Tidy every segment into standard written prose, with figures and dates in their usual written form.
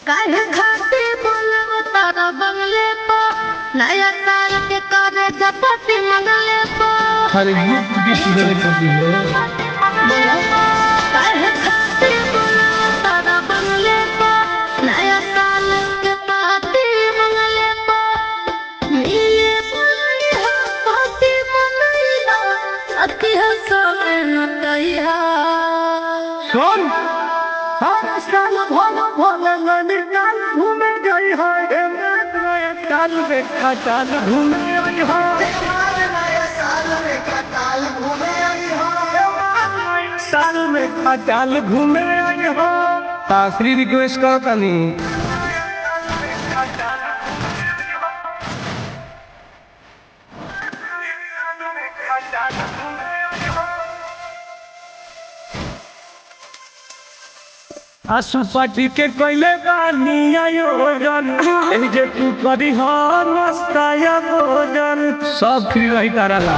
काहे खातिर बोलब तारा बंगले पो नया साल के करे जपटी मंगले पो अरे गुप्त भी सुधरे करती हो काहे खातिर बोलब तारा बंगले पो नया साल के पार्टी मंगले पो मिले बोली हो पार्टी मनैला अति हंसले नटैया सुन हर साल भोला भोला ननिकाल घूमे गई है नया साल में खटाल घूमे आई हो साल में खटाल घूमे आई हो आखिरी रिक्वेस्ट करो तनी आसु पार्टी के कोइले बानी आयोजन एही जे तू करी हर मस्ताया भोजन सब फ्री रही तारा ला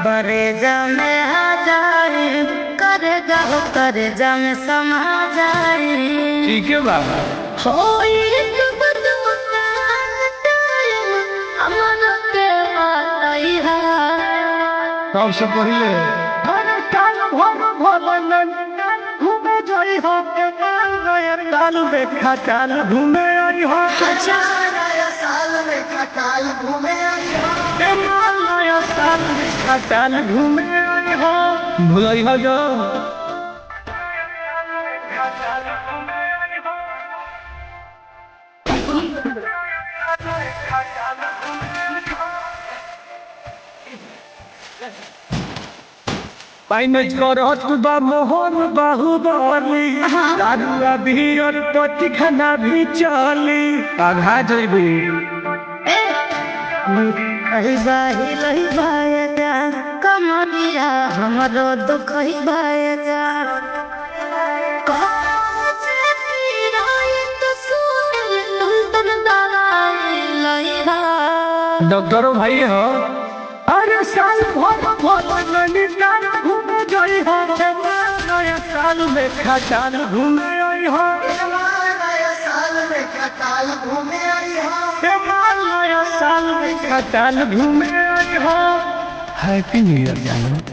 बरे जामे हजारी करे जामे समा जारी ठीक है बाबा होई एक बदमाश टाइम अमन के आई है सबसे पहले हर साल भोला ननिकाल घूमे जाई हो नया साल में खटाल घूमे आई हो नया साल में खटाल घूमे आई नया साल में खटाल घूमे आई हो भुलाई हो जो पाइनेज करत बा मोहन बाहुबली दारुआ भी और टोटी खाना भी चली आघा जइबी कही बाहे जा कमरिया हमरो दुख ही बाहे जा डॉक्टरों भाई हो अरे साल भोला ननिकाल घूमे गई हो नया साल में खटाल घूमे आई हो नया साल में खटाल घूमे आई हो नया साल में खटाल घूमे आई हो हैप्पी न्यू ईयर जानो